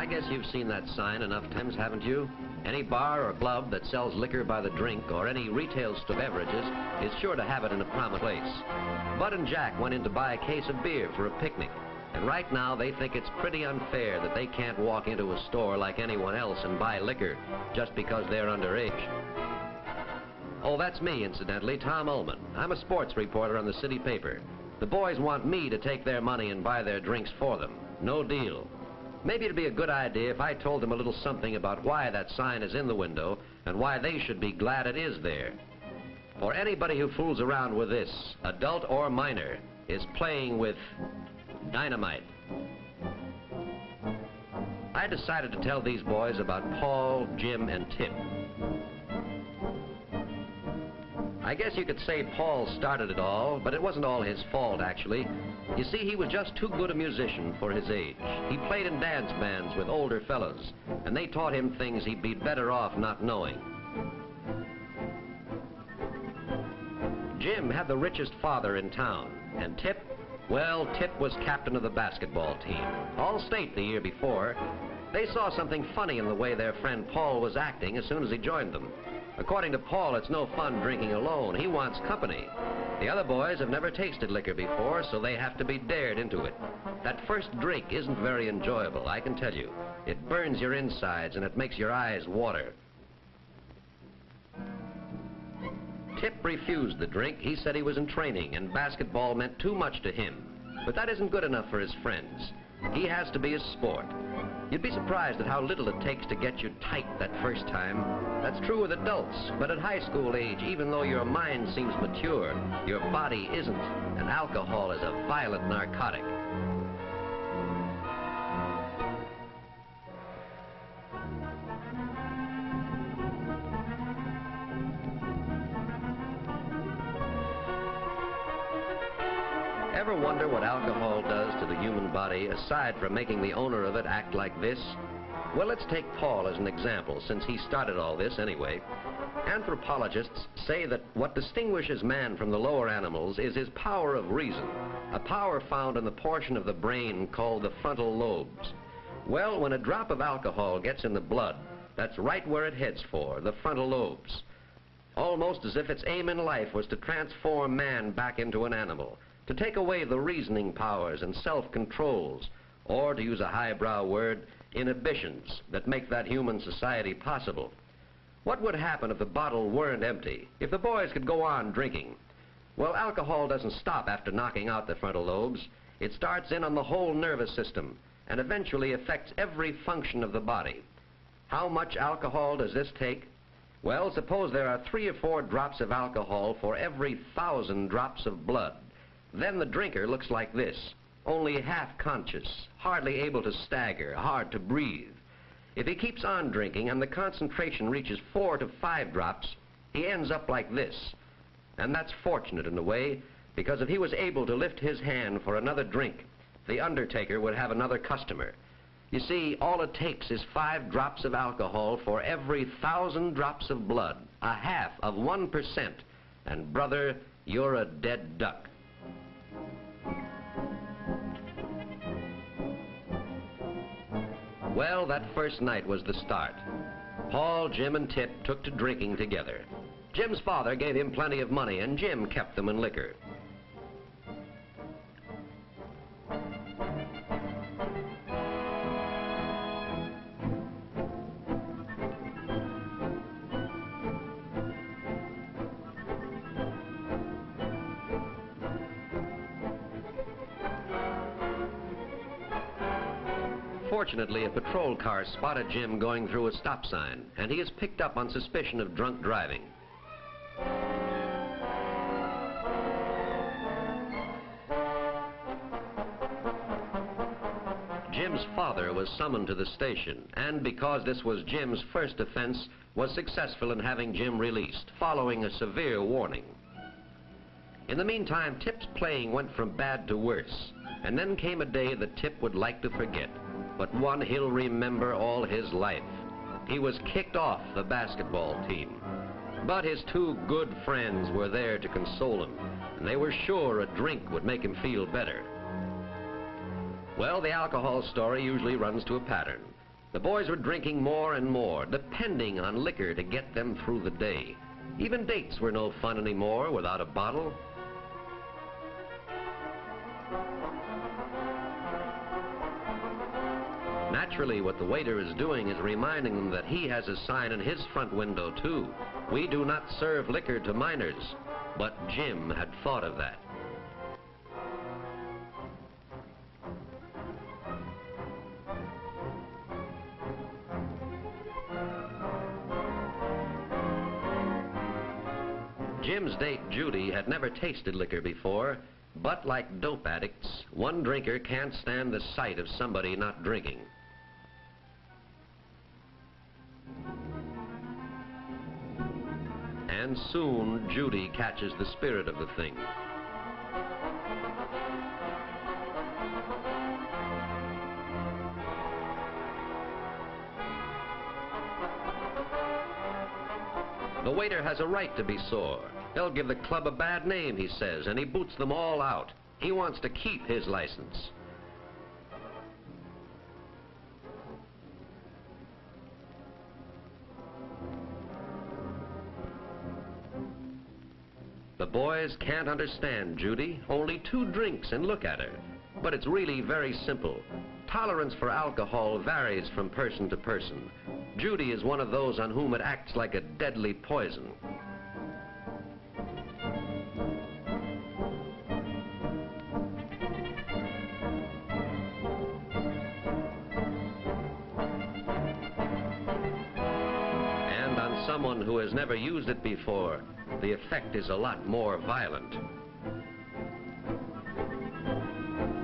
I guess you've seen that sign enough times, haven't you? Any bar or club that sells liquor by the drink or any retail store beverages is sure to have it in a prominent place. Bud and Jack went in to buy a case of beer for a picnic, and right now they think it's pretty unfair that they can't walk into a store like anyone else and buy liquor just because they're underage. Oh, that's me, incidentally, Tom Ullman. I'm a sports reporter on the city paper. The boys want me to take their money and buy their drinks for them. No deal. Maybe it'd be a good idea if I told them a little something about why that sign is in the window and why they should be glad it is there. For anybody who fools around with this, adult or minor, is playing with dynamite. I decided to tell these boys about Paul, Jim, and Tip. I guess you could say Paul started it all, but it wasn't all his fault, actually. You see, he was just too good a musician for his age. He played in dance bands with older fellows, and they taught him things he'd be better off not knowing. Jim had the richest father in town, and Tip, well, Tip was captain of the basketball team, all-state the year before. They saw something funny in the way their friend Paul was acting as soon as he joined them. According to Paul, it's no fun drinking alone. He wants company. The other boys have never tasted liquor before, so they have to be dared into it. That first drink isn't very enjoyable, I can tell you. It burns your insides and it makes your eyes water. Tip refused the drink. He said he was in training and basketball meant too much to him. But that isn't good enough for his friends. He has to be a sport. You'd be surprised at how little it takes to get you tight that first time. That's true with adults, but at high school age, even though your mind seems mature, your body isn't, and alcohol is a violent narcotic. Ever wonder what alcohol does to the human body, aside from making the owner of it act like this? Well, let's take Paul as an example, since he started all this anyway. Anthropologists say that what distinguishes man from the lower animals is his power of reason, a power found in the portion of the brain called the frontal lobes. Well, when a drop of alcohol gets in the blood, that's right where it heads for, the frontal lobes. Almost as if its aim in life was to transform man back into an animal, to take away the reasoning powers and self-controls, or to use a highbrow word, inhibitions that make that human society possible. What would happen if the bottle weren't empty, if the boys could go on drinking? Well, alcohol doesn't stop after knocking out the frontal lobes. It starts in on the whole nervous system and eventually affects every function of the body. How much alcohol does this take? Well, suppose there are 3 or 4 drops of alcohol for every 1,000 drops of blood. Then the drinker looks like this, only half conscious, hardly able to stagger, hard to breathe. If he keeps on drinking and the concentration reaches 4 to 5 drops, he ends up like this. And that's fortunate in a way, because if he was able to lift his hand for another drink, the undertaker would have another customer. You see, all it takes is 5 drops of alcohol for every 1,000 drops of blood, a half of 1%. And brother, you're a dead duck. Well, that first night was the start. Paul, Jim, and Tip took to drinking together. Jim's father gave him plenty of money, and Jim kept them in liquor. Fortunately, a patrol car spotted Jim going through a stop sign, and he is picked up on suspicion of drunk driving. Jim's father was summoned to the station, and because this was Jim's first offense, was successful in having Jim released, following a severe warning. In the meantime, Tip's playing went from bad to worse, and then came a day that Tip would like to forget, but one he'll remember all his life. He was kicked off the basketball team. But his 2 good friends were there to console him, and they were sure a drink would make him feel better. Well, the alcohol story usually runs to a pattern. The boys were drinking more and more, depending on liquor to get them through the day. Even dates were no fun anymore without a bottle. Naturally, what the waiter is doing is reminding them that he has a sign in his front window, too. We do not serve liquor to minors. But Jim had thought of that. Jim's date, Judy, had never tasted liquor before, but like dope addicts, one drinker can't stand the sight of somebody not drinking. And soon, Judy catches the spirit of the thing. The waiter has a right to be sore. They'll give the club a bad name, he says, and he boots them all out. He wants to keep his license. The boys can't understand Judy. Only 2 drinks and look at her. But it's really very simple. Tolerance for alcohol varies from person to person. Judy is one of those on whom it acts like a deadly poison. And on someone who has never used it before, the effect is a lot more violent.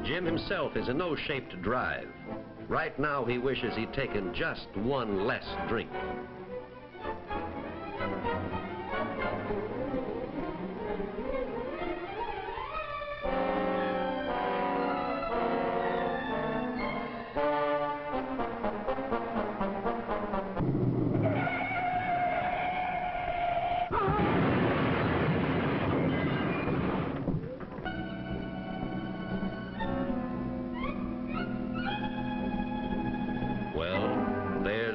Jim himself is in no shape to drive. Right now he wishes he'd taken just one less drink.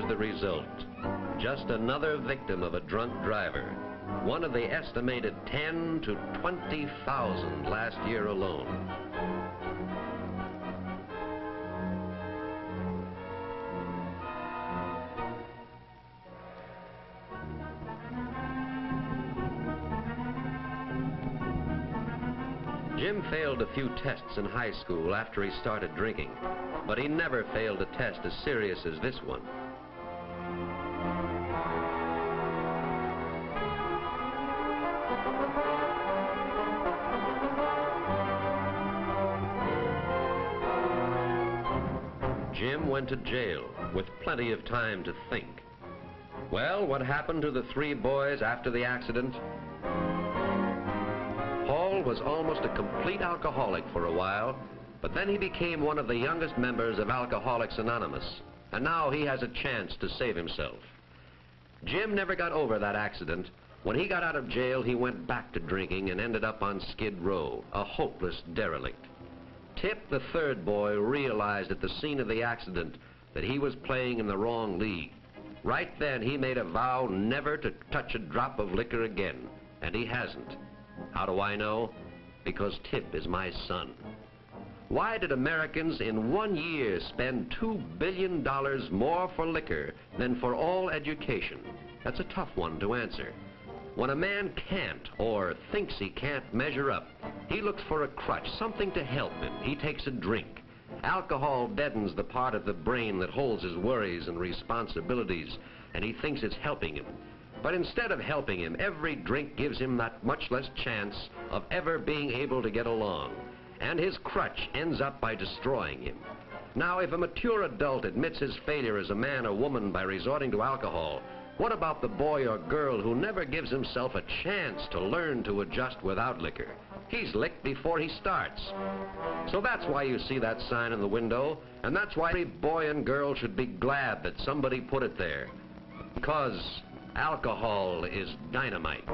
The result. Just another victim of a drunk driver. One of the estimated 10 to 20,000 last year alone. Jim failed a few tests in high school after he started drinking, but he never failed a test as serious as this one. Jim went to jail with plenty of time to think. Well, what happened to the 3 boys after the accident? Paul was almost a complete alcoholic for a while, but then he became one of the youngest members of Alcoholics Anonymous, and now he has a chance to save himself. Jim never got over that accident. When he got out of jail, he went back to drinking and ended up on Skid Row, a hopeless derelict. Tip, the 3rd boy, realized at the scene of the accident that he was playing in the wrong league. Right then, he made a vow never to touch a drop of liquor again, and he hasn't. How do I know? Because Tip is my son. Why did Americans in 1 year spend $2 billion more for liquor than for all education? That's a tough one to answer. When a man can't or thinks he can't measure up, he looks for a crutch, something to help him. He takes a drink. Alcohol deadens the part of the brain that holds his worries and responsibilities, and he thinks it's helping him. But instead of helping him, every drink gives him that much less chance of ever being able to get along, and his crutch ends up by destroying him. Now, if a mature adult admits his failure as a man or woman by resorting to alcohol, what about the boy or girl who never gives himself a chance to learn to adjust without liquor? He's licked before he starts. So that's why you see that sign in the window, and that's why every boy and girl should be glad that somebody put it there. Because alcohol is dynamite.